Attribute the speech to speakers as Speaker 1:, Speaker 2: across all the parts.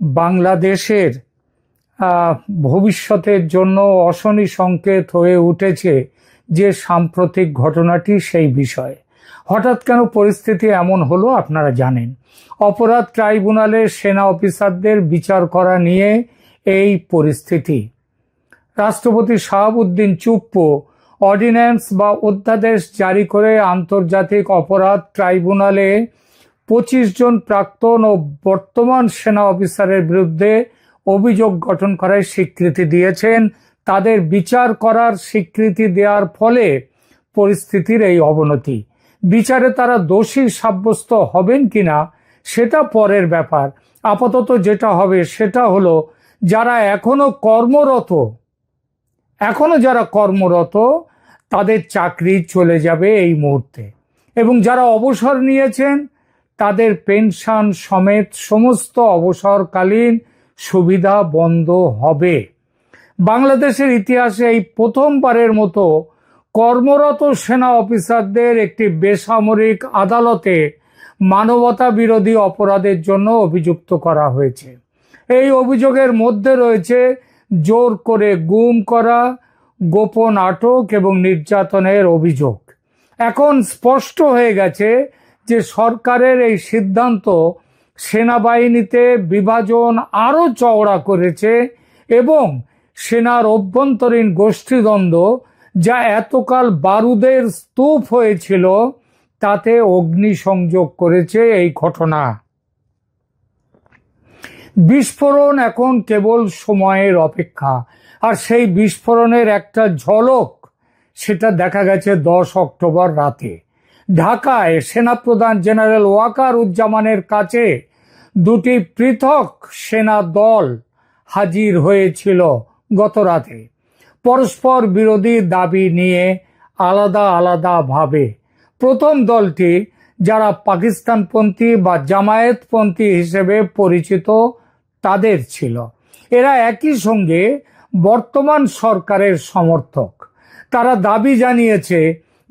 Speaker 1: বাংলাদেশের ভবিষ্যতের জন্য অশনি সংকেত হয়ে উঠেছে যে সাম্প্রতিক ঘটনাটি সেই বিষয়ে। হঠাৎ কেন পরিস্থিতি এমন হলো আপনারা জানেন। অপরাধ ট্রাইব্যুনালের সেনা অফিসারদের বিচার করা নিয়ে এই পরিস্থিতি। রাষ্ট্রপতি শাহাবুদ্দিন চুপ্পু অর্ডিন্যান্স বা অধ্যাদেশ জারি করে আন্তর্জাতিক অপরাধ ট্রাইব্যুনালে 25 জন প্রাক্তন ও বর্তমান সেনা অফিসারের বিরুদ্ধে অভিযোগ গঠন করার স্বীকৃতি দিয়েছেন। তাদের বিচার করার স্বীকৃতি দেওয়ার ফলে পরিস্থিতির এই অবনতি। বিচারে তারা দোষী সাব্যস্ত হবেন কিনা সেটা পরের ব্যাপার। আপাতত যেটা হবে সেটা হলো যারা এখনো কর্মরত তাদের চাকরি চলে যাবে এই মুহূর্তে, এবং যারা অবসর নিয়েছেন তাদের পেনশন সমেত সমস্ত অবসরকালীন সুবিধা বন্ধ হবে। বাংলাদেশের ইতিহাসে এই প্রথমবারের মতো কর্মরত সেনা অফিসারদের একটি বেসামরিক আদালতে মানবতা বিরোধী অপরাধের জন্য অভিযুক্ত করা হয়েছে। এই অভিযোগের মধ্যে রয়েছে জোর করে গুম করা, গোপন আটক এবং নির্যাতনের অভিযোগ। এখন স্পষ্ট হয়ে গেছে যে সরকারের এই সিদ্ধান্ত সেনাবাহিনীতে বিভাজন আরও চওড়া করেছে এবং সেনার অভ্যন্তরীণ গোষ্ঠীদ্বন্দ্ব যা এতকাল বারুদের স্তূপ হয়েছিল তাতে অগ্নিসংযোগ করেছে এই ঘটনা। বিস্ফোরণ এখন কেবল সময়ের অপেক্ষা, আর সেই বিস্ফোরণের একটা ঝলক সেটা দেখা গেছে 10 অক্টোবর রাতে ঢাকায় সেনাপ্রধান জেনারেল ওয়াকারুজ্জামানের কাছে দুটি পৃথক সেনা দল হাজির হয়েছিল গত রাতে, পরস্পর বিরোধী দাবি নিয়ে আলাদা ভাবে। প্রথম দলটি, যারা পাকিস্তানপন্থী বা জামায়াতপন্থী হিসেবে পরিচিত, তাদের ছিল। এরা একই সঙ্গে বর্তমান সরকারের সমর্থক। তারা দাবি জানিয়েছে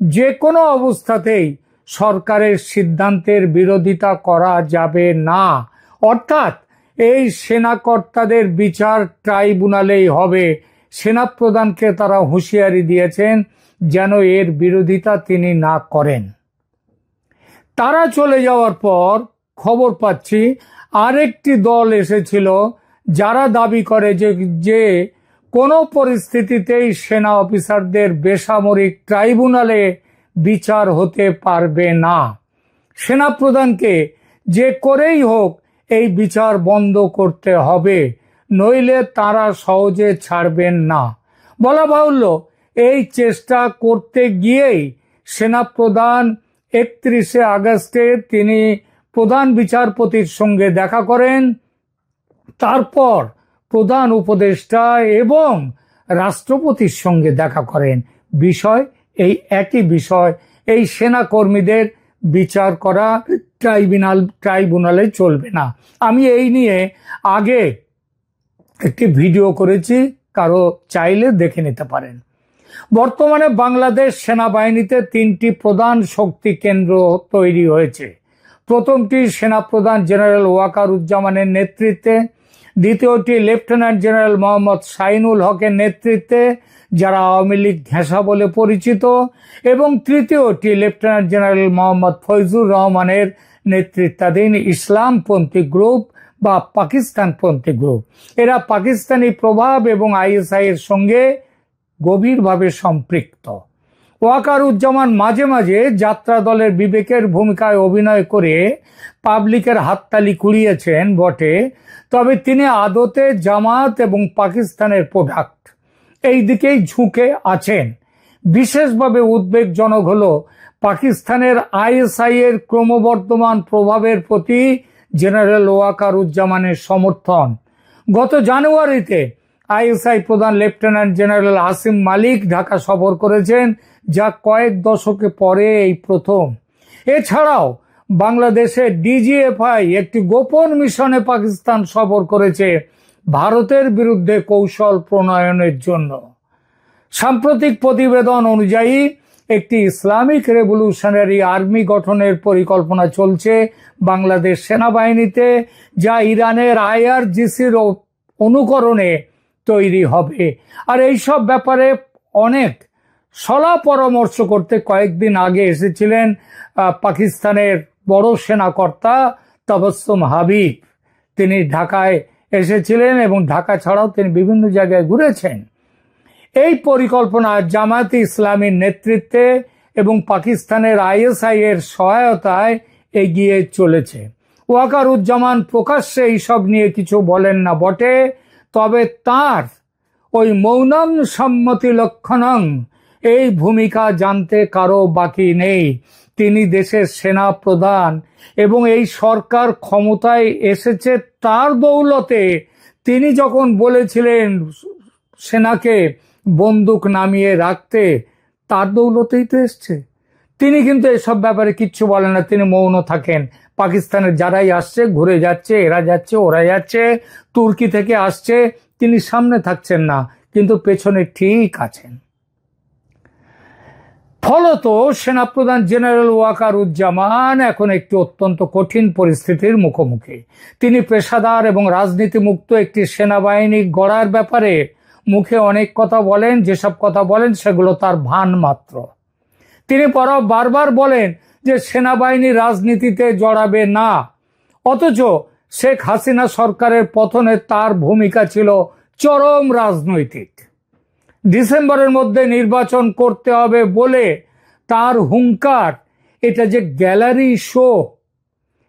Speaker 1: যে কোনো অবস্থাতেই সরকারের সিদ্ধান্তের বিরোধিতা করা যাবে না, অর্থাৎ এই সেনাকর্তাদের বিচার ট্রাইব্যুনালেই হবে। সেনাপ্রধানকে তারা হুঁশিয়ারি দিয়েছেন যেন এর বিরোধিতা তিনি না করেন। তারা চলে যাওয়ার পর খবর পাচ্ছি আরেকটি দল এসেছিল যারা দাবি করে যে কোনো পরিস্থিতিতেই সেনা অফিসারদের বেসামরিক ট্রাইব্যুনালে বিচার হতে পারবে না। সেনাপ্রধানকে যে করেই হোক এই বিচার বন্ধ করতে হবে, নইলে তারা সহজে ছাড়বেন না। বলা বাহুল্য, এই চেষ্টা করতে গিয়েই সেনাপ্রধান 31শে আগস্টে তিনি প্রধান বিচারপতির সঙ্গে দেখা করেন। তারপর প্রধান উপদেষ্টা এবং রাষ্ট্রপতির সঙ্গে দেখা করেন। বিষয় এই একই বিষয়, এই সেনাকর্মীদের বিচার করা ট্রাইব্যুনালে চলবে না। আমি এই নিয়ে আগে একটি ভিডিও করেছি, কারো চাইলে দেখে নিতে পারেন। বর্তমানে বাংলাদেশ সেনাবাহিনীতে 3টি প্রধান শক্তি কেন্দ্র তৈরি হয়েছে। প্রথমটি সেনাপ্রধান জেনারেল ওয়াকারুজ্জামানের নেতৃত্বে, দ্বিতীয়টি লেফটেন্যান্ট জেনারেল মোহাম্মদ শাহিনুল হকের নেতৃত্বে, যারা আওয়ামী লীগ ঘেঁষা বলে পরিচিত, এবং তৃতীয়টি লেফটেন্যান্ট জেনারেল মোহাম্মদ ফয়জুর রহমানের নেতৃত্বাধীন ইসলামপন্থী গ্রুপ বা পাকিস্তানপন্থী গ্রুপ। এরা পাকিস্তানি প্রভাব এবং আইএসআই এর সঙ্গে গভীরভাবে সম্পৃক্ত। ওয়াকারুজ্জামান মাঝে মাঝে যাত্রা দলের বিবেকের ভূমিকায় অভিনয় করে পাবলিকের হাততালি কুড়িয়েছেন বটে, তবে তিনি আদতে জামাত এবং পাকিস্তানের প্রোডাক্ট, এই দিকেই ঝুঁকে আছেন। বিশেষভাবে উদ্বেগজনক হলো পাকিস্তানের আইএসআই এর ক্রমবর্ধমান প্রভাবের প্রতি জেনারেল ওয়াকারুজ্জামানের সমর্থন। গত জানুয়ারিতে আইএসআই প্রধান লেফটেন্যান্ট জেনারেল আসিম মালিক ঢাকা সফর করেছেন, যা কয়েক দশকে পরে এই প্রথম। এছাড়াও বাংলাদেশের ডিজিএফআই একটি গোপন মিশনে পাকিস্তান সফর করেছে ভারতের বিরুদ্ধে কৌশল প্রণয়নের জন্য। সাম্প্রতিক প্রতিবেদন অনুযায়ী একটি ইসলামিক রেভলিউশনারি আর্মি গঠনের পরিকল্পনা চলছে বাংলাদেশ সেনাবাহিনীতে, যা ইরানের IRGCর অনুকরণে তৈরি হবে। আর এইসব ব্যাপারে অনেক সলা পরামর্শ করতে কয়েকদিন আগে এসেছিলেন পাকিস্তানের বড় সেনাকর্তা তাবাসসুম হাবিব। তিনি ঢাকায় এসেছিলেন এবং ঢাকা ছাড়াও তিনি বিভিন্ন জায়গায় ঘুরেছেন। এই পরিকল্পনা জামায়াতে ইসলামীর নেতৃত্বে এবং পাকিস্তানের ISI এর সহায়তায় এগিয়ে চলেছে। ওয়াকারুজ্জামান প্রকাশ্যে এইসব নিয়ে কিছু বলেন না বটে, তবে তার ওই মৌনং সম্মতি লক্ষণং এই ভূমিকা জানতে কারো বাকি নেই। তিনি দেশের সেনা প্রধান এবং এই সরকার ক্ষমতায় এসেছে তার দৌলতে। তিনি যখন বলেছিলেন সেনাকে বন্দুক নামিয়ে রাখতে, তার দৌলতেই তো এসছে। তিনি কিন্তু এসব ব্যাপারে কিচ্ছু বলেন না, তিনি মৌন থাকেন। পাকিস্তানের যারাই আসছে ঘুরে যাচ্ছে, এরা যাচ্ছে ওরা যাচ্ছে, তুর্কি থেকে আসছে, তিনি সামনে থাকছেন না কিন্তু পেছনে ঠিক আছেন। ফলত সেনাপ্রধান জেনারেল ওয়াকারুজ্জামান এখন একটি অত্যন্ত কঠিন পরিস্থিতির মুখোমুখি। তিনি পেশাদার এবং রাজনীতিমুক্ত একটি সেনাবাহিনী গড়ার ব্যাপারে মুখে অনেক কথা বলেন, যেসব কথা বলেন সেগুলো তার ভান মাত্র। তিনি বারবার বলেন যে সেনাবাহিনী রাজনীতিতে জড়াবে না, অথচ শেখ হাসিনা সরকারের পতনে তার ভূমিকা ছিল চরম রাজনৈতিক। ডিসেম্বরের মধ্যে নির্বাচন করতে হবে বলে তার হুঙ্কার, এটা যে গ্যালারি শো,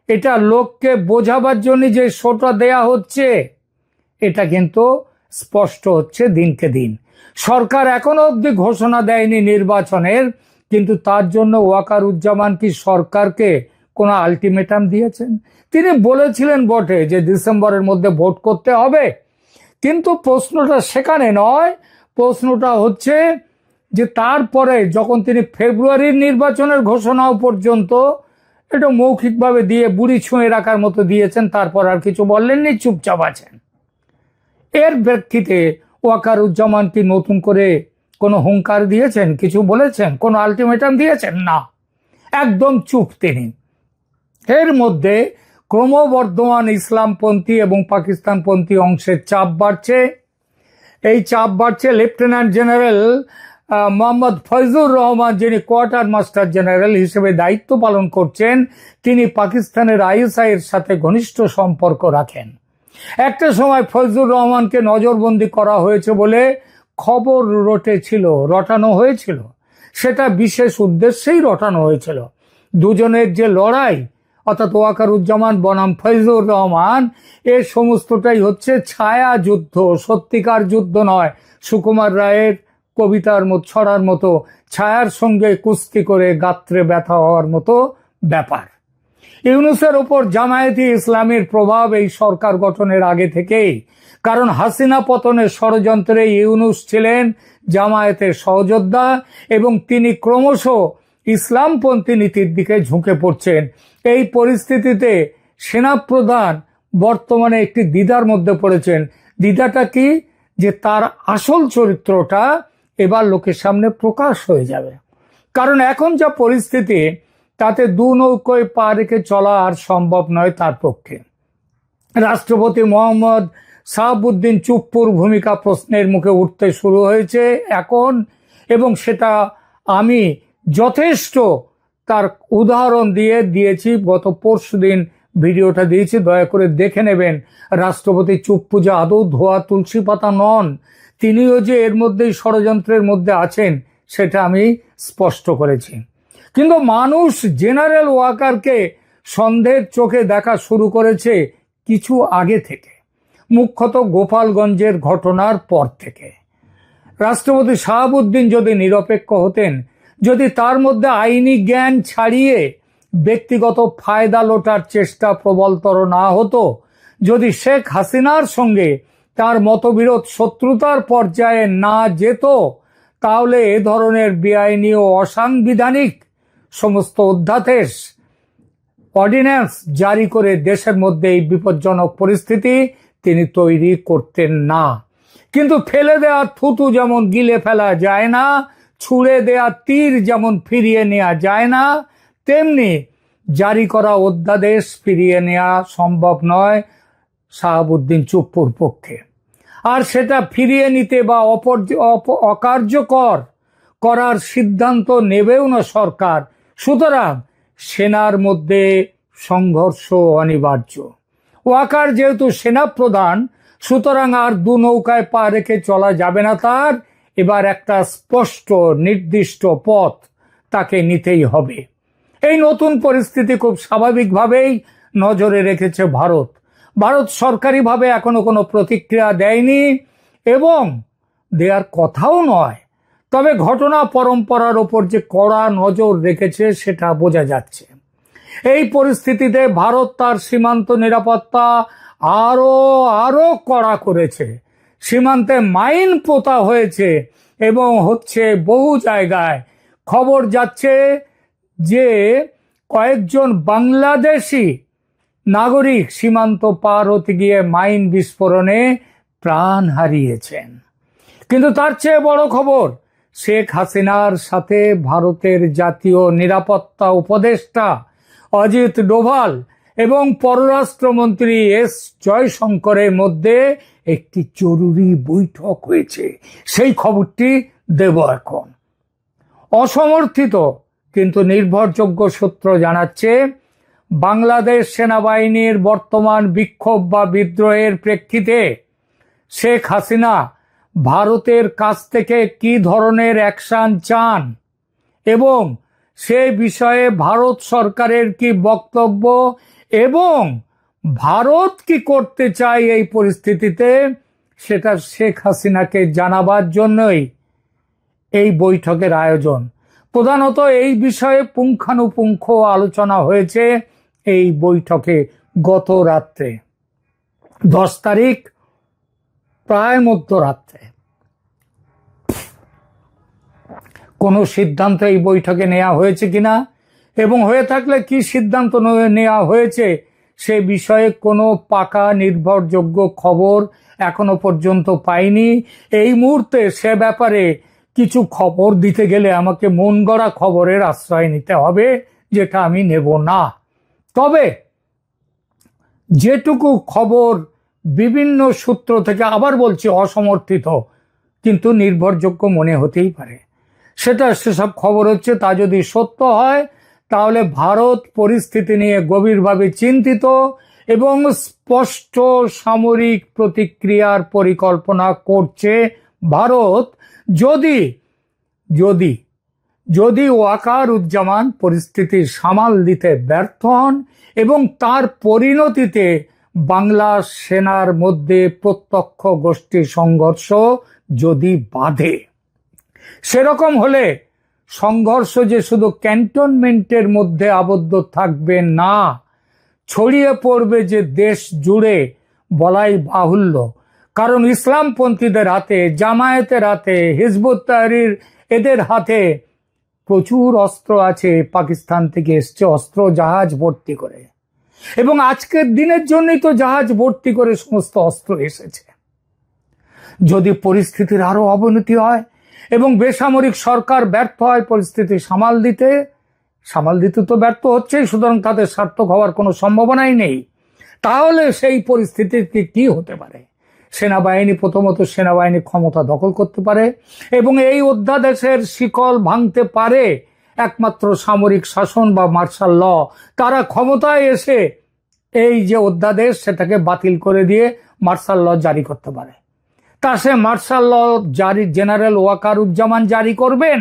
Speaker 1: এটা লোককে বোঝাবার জন্য যে শোটা দেয়া হচ্ছে, এটা কিন্তু স্পষ্ট হচ্ছে দিনকে দিন। সরকার এখনো অবধি ঘোষণা দেয়নি নির্বাচনের, কিন্তু তার জন্য ওয়াকারুজ্জামান কি সরকারকে কোনো আলটিমেটাম দিয়েছেন? তিনি বলেছিলেন বটে যে ডিসেম্বরের মধ্যে ভোট করতে হবে, কিন্তু প্রশ্নটা সেখানে নয়। প্রশ্নটা হচ্ছে যে তারপরে যখন তিনি ফেব্রুয়ারির নির্বাচনের ঘোষণাও পর্যন্ত এটা মৌখিকভাবে দিয়ে বুড়ি ছুঁয়ে রাখার মতো দিয়েছেন, তারপর আর কিছু বললেননি, চুপচাপ আছেন। এর প্রেক্ষিতে ওয়াকারুজ্জামান কি নতুন করে কোনো হুঙ্কার দিয়েছেন, কিছু বলেছেন, কোনো আলটিমেটাম দিয়েছেন? না, একদম চুপ তিনি। এর মধ্যে ক্রমবর্ধমান ইসলামপন্থী এবং পাকিস্তানপন্থী অংশের চাপ বাড়ছে। এই চাপ বাড়ছে লেফটেন্যান্ট জেনারেল মোহাম্মদ ফয়জুর রহমান, যিনি কোয়ার্টার মাস্টার জেনারেল হিসেবে দায়িত্ব পালন করছেন, তিনি পাকিস্তানের ISI এর সাথে ঘনিষ্ঠ সম্পর্ক রাখেন। একটা সময় ফয়জুর রহমানকে নজরবন্দি করা হয়েছে বলে খবর রটানো হয়েছিল। সেটা বিশেষ উদ্দেশ্যেই রটানো হয়েছিল। দুজনের যে লড়াই, অর্থাৎ ওয়াকারুজ্জামান বনাম ফয়জুর রহমান, এর সমস্তটাই হচ্ছে ছায়া যুদ্ধ, সত্যিকার যুদ্ধ নয়। সুকুমার রায়ের কবিতার মতো ছড়ার মতো ছায়ার সঙ্গে কুস্তি করে গাত্রে ব্যথা হওয়ার মতো ব্যাপার। ইউনূসের উপর জামায়াতে ইসলামীর প্রভাব এই সরকার গঠনের আগে থেকেই, কারণ হাসিনা পতনের ষড়যন্ত্রে ইউনূস ছিলেন জামায়াতের সহযোদ্ধা এবং তিনি ক্রমশ ইসলামপন্থী নীতির দিকে ঝুঁকে পড়ছেন। এই পরিস্থিতিতে সেনাপ্রধান বর্তমানে একটি দ্বিধার মধ্যে পড়েছেন। দ্বিধাটা কি? যে তার আসল চরিত্রটা এবার লোকের সামনে প্রকাশ হয়ে যাবে। কারণ এখন যা পরিস্থিতি, তাতে দু নৌকোয় পা রেখে চলা আর সম্ভব নয় তার পক্ষে। রাষ্ট্রপতি মোহাম্মদ শাহাবুদ্দিন চুপ্পুর ভূমিকা প্রশ্নের মুখে উঠতে শুরু হয়েছে এখন, এবং সেটা আমি যথেষ্ট তার উদাহরণ দিয়েছি। গত পরশুদিন ভিডিওটা দিয়েছি, দয়া করে দেখে নেবেন। রাষ্ট্রপতি চুপ্পু যে আদৌ ধোয়া তুলসী পাতা নন, তিনিও যে এর মধ্যেই ষড়যন্ত্রের মধ্যে আছেন, সেটা আমি স্পষ্ট করেছি। কিন্তু মানুষ জেনারেল ওয়াকারকে সন্দেহের চোখে দেখা শুরু করেছে কিছু আগে থেকে, মুখ্যত গোপালগঞ্জের ঘটনার পর থেকে। রাষ্ট্রপতি শাহাবুদ্দিন যদি নিরপেক্ষ হতেন, যদি তার মধ্যে আইনি জ্ঞান ছাড়িয়ে ব্যক্তিগত ফায়দা লোটার চেষ্টা প্রবলতর না হতো, যদি শেখ হাসিনার সঙ্গে তার মতবিরোধ শত্রুতার পর্যায়ে না যেত, তাহলে এ ধরনের বেআইনি ও অসাংবিধানিক সমস্ত অধ্যাদেশ, অর্ডিন্যান্স জারি করে দেশের মধ্যে এই বিপজ্জনক পরিস্থিতি তিনি তৈরি করতেন না। কিন্তু ফেলে দেওয়া থুতু যেমন গিলে ফেলা যায় না, ছুঁড়ে দেয়া তীর যেমন ফিরিয়ে নেওয়া যায় না, তেমনি জারি করা অধ্যাদেশ ফিরিয়ে নেওয়া সম্ভব নয় শাহাবুদ্দিন চুপ্পুর পক্ষে। আর সেটা ফিরিয়ে নিতে বা অকার্যকর করার সিদ্ধান্ত নেবেও না সরকার। সুতরাং সেনার মধ্যে সংঘর্ষ অনিবার্য। ওয়াকার যেহেতু সেনা প্রধান, সুতরাং আর দু নৌকায় পা রেখে চলা যাবে না তার। এবার একটা স্পষ্ট নির্দিষ্ট পথ তাকে নিতেই হবে। এই নতুন পরিস্থিতি খুব স্বাভাবিকভাবেই নজরে রেখেছে ভারত। ভারত সরকারিভাবে এখনো কোনো প্রতিক্রিয়া দেয়নি এবং দেওয়ার কথাও নয়। তবে ঘটনা পরম্পরার ওপর যে কড়া নজর রেখেছে সেটা বোঝা যাচ্ছে। এই পরিস্থিতিতে ভারত তার সীমান্ত নিরাপত্তা আরো কড়া করেছে। সীমান্তে মাইন পোতা হয়েছে এবং হচ্ছে বহু জায়গায়। খবর যাচ্ছে যে কয়েকজন বাংলাদেশি নাগরিক সীমান্ত পার হতে গিয়ে মাইন বিস্ফোরণে প্রাণ হারিয়েছেন। কিন্তু তার চেয়ে বড় খবর, শেখ হাসিনার সাথে ভারতের জাতীয় নিরাপত্তা উপদেষ্টা অজিত ডোভাল এবং পররাষ্ট্রমন্ত্রী এস জয়শঙ্করের মধ্যে একটি জরুরি বৈঠক হয়েছে। সেই খবরটি দেব এখন। অসমর্থিত কিন্তু নির্ভরযোগ্য সূত্র জানাচ্ছে, বাংলাদেশ সেনাবাহিনীর বর্তমান বিক্ষোভ বা বিদ্রোহের প্রেক্ষিতে শেখ হাসিনা ভারতের কাছ থেকে কি ধরনের অ্যাকশন চান এবং সে বিষয়ে ভারত সরকারের কি বক্তব্য এবং ভারত কি করতে চায় এই পরিস্থিতিতে, সেটা শেখ হাসিনাকে জানাবার জন্যই এই বৈঠকের আয়োজন। প্রধানত এই বিষয়ে পুঙ্খানুপুঙ্খ আলোচনা হয়েছে এই বৈঠকে গত রাত্রে 10 তারিখ প্রায় মধ্যরাত্রে। কোনো সিদ্ধান্ত এই বৈঠকে নেওয়া হয়েছে কিনা এবং হয়ে থাকলে কি সিদ্ধান্ত নেওয়া হয়েছে সে বিষয়ে কোনো পাকা নির্ভরযোগ্য খবর এখনো পর্যন্ত পাইনি। এই মুহূর্তে সে ব্যাপারে কিছু খবর দিতে গেলে আমাকে মন গড়া খবরের আশ্রয় নিতে হবে, যেটা আমি নেব না। তবে যেটুকু খবর বিভিন্ন সূত্র থেকে, আবার বলছি অসমর্থিত কিন্তু নির্ভরযোগ্য মনে হতেই পারে, সেসব খবর হচ্ছে, তা যদি সত্য হয় তাহলে ভারত পরিস্থিতি নিয়ে গভীরভাবে চিন্তিত এবং স্পষ্ট সামরিক প্রতিক্রিয়ার পরিকল্পনা করছে ভারত। যদি ওয়াকারুজ্জামান পরিস্থিতি সামাল দিতে ব্যর্থ হন এবং তার পরিণতিতে বাংলা সেনার মধ্যে প্রত্যক্ষ গোষ্ঠী সংঘর্ষ যদি বাধে, সেরকম হলে সংঘর্ষ যে শুধু ক্যান্টনমেন্টের মধ্যে আবদ্ধ থাকবে না, ছড়িয়ে পড়বে যে দেশ জুড়ে বলাই বাহুল্য। কারণ ইসলামপন্থীদের হাতে, জামায়াতের হাতে, হিজবুত তাহরির এদের হাতে প্রচুর অস্ত্র আছে। পাকিস্তান থেকে এসছে অস্ত্র জাহাজ ভর্তি করে, এবং আজকের দিনের জন্যই তো জাহাজ ভর্তি করে সমস্ত অস্ত্র এসেছে। যদি পরিস্থিতির আরো অবনতি হয় এবং বেসামরিক সরকার ব্যর্থ হয় পরিস্থিতি সামাল দিতে তো ব্যর্থ হচ্ছেই, সুতরাং তাদের সার্থক হওয়ার কোনো সম্ভাবনাই নেই, তাহলে সেই পরিস্থিতিতে কি হতে পারে? প্রথমত সেনাবাহিনী ক্ষমতা দখল করতে পারে এবং এই অধ্যাদেশের শিকল ভাঙতে পারে একমাত্র সামরিক শাসন বা মার্শাল ল। তারা ক্ষমতায় এসে এই যে অধ্যাদেশ সেটাকে বাতিল করে দিয়ে মার্শাল ল জারি করতে পারে। তা সে মার্শাল ল জেনারেল ওয়াকারুজ্জামান জারি করবেন,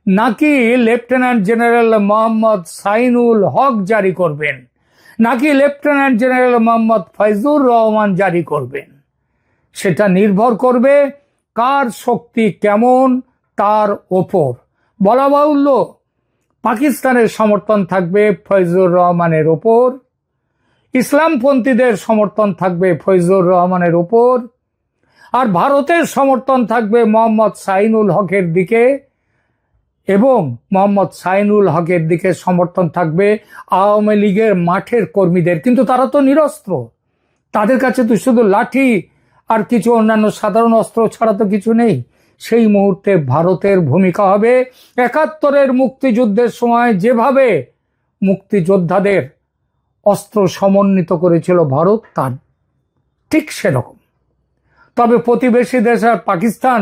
Speaker 1: নাকি লেফটেন্যান্ট জেনারেল মোহাম্মদ সাইনুল হক জারি করবেন, নাকি লেফটেন্যান্ট জেনারেল মোহাম্মদ ফয়জুর রহমান জারি করবেন? সেটা নির্ভর করবে কার শক্তি কেমন তার ওপর। বলা বাহুল্য, পাকিস্তানের সমর্থন থাকবে ফয়জুর রহমানের ওপর, ইসলামপন্থীদের সমর্থন থাকবে ফয়জুর রহমানের ওপর, আর ভারতের সমর্থন থাকবে মোহাম্মদ সাইনুল হকের দিকে, এবং মোহাম্মদ সাইনুল হকের দিকে সমর্থন থাকবে আওয়ামী লীগের মাঠের কর্মীদের। কিন্তু তারা তো নিরস্ত্র, তাদের কাছে তো শুধু লাঠি আর কিছু অন্যান্য সাধারণ অস্ত্র ছাড়া তো কিছু নেই। সেই মুহূর্তে ভারতের ভূমিকা হবে ৭১-এর মুক্তিযুদ্ধের সময় যেভাবে মুক্তিযোদ্ধাদের অস্ত্র সমন্বিত করেছিল ভারত, তার ঠিক সেরকম। তবে প্রতিবেশী দেশ আর পাকিস্তান,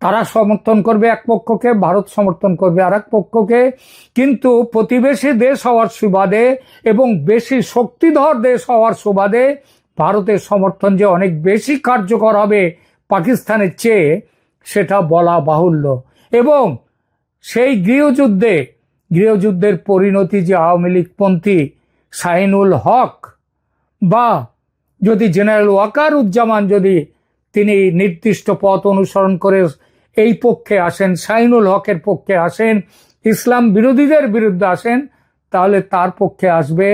Speaker 1: তারা সমর্থন করবে এক পক্ষকে, ভারত সমর্থন করবে আর এক পক্ষকে। কিন্তু প্রতিবেশী দেশ হওয়ার সুবাদে এবং বেশি শক্তিধর দেশ হওয়ার সুবাদে ভারতের সমর্থন যে অনেক বেশি কার্যকর হবে পাকিস্তানের চেয়ে, সেটা বলা বাহুল্য। এবং সেই গৃহযুদ্ধের পরিণতি যে আওয়ামী লীগপন্থী শাহিনুল হক বা যদি জেনারেল ওয়াকারুজ্জামান যদি তিনি নির্দিষ্ট পথ অনুসরণ করে এই পক্ষে আসেন, শাহিনুল হকের পক্ষে আসেন, ইসলাম বিরোধীদের বিরুদ্ধে আসেন, তাহলে তার পক্ষে আসবে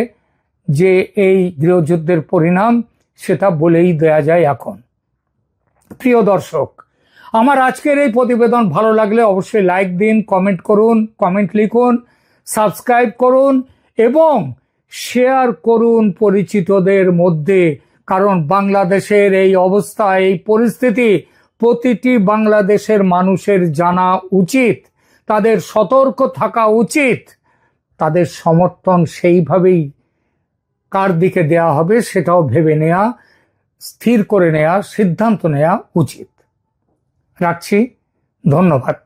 Speaker 1: যে এই গৃহযুদ্ধের পরিণাম, সেটা বলেই দেয়া যায় এখন। প্রিয় দর্শক, আমার আজকের এই প্রতিবেদন ভালো লাগলে অবশ্যই লাইক দিন, কমেন্ট করুন, কমেন্ট লিখুন, সাবস্ক্রাইব করুন এবং শেয়ার করুন পরিচিতদের মধ্যে। কারণ বাংলাদেশের এই অবস্থা, এই পরিস্থিতি প্রতিটি বাংলাদেশের মানুষের জানা উচিত, তাদের সতর্ক থাকা উচিত, তাদের সমর্থন সেইভাবেই কার দিকে দেয়া হবে সেটাও ভেবে নেওয়া, স্থির করে নেওয়া, সিদ্ধান্ত নেওয়া উচিত। রাখছি, ধন্যবাদ।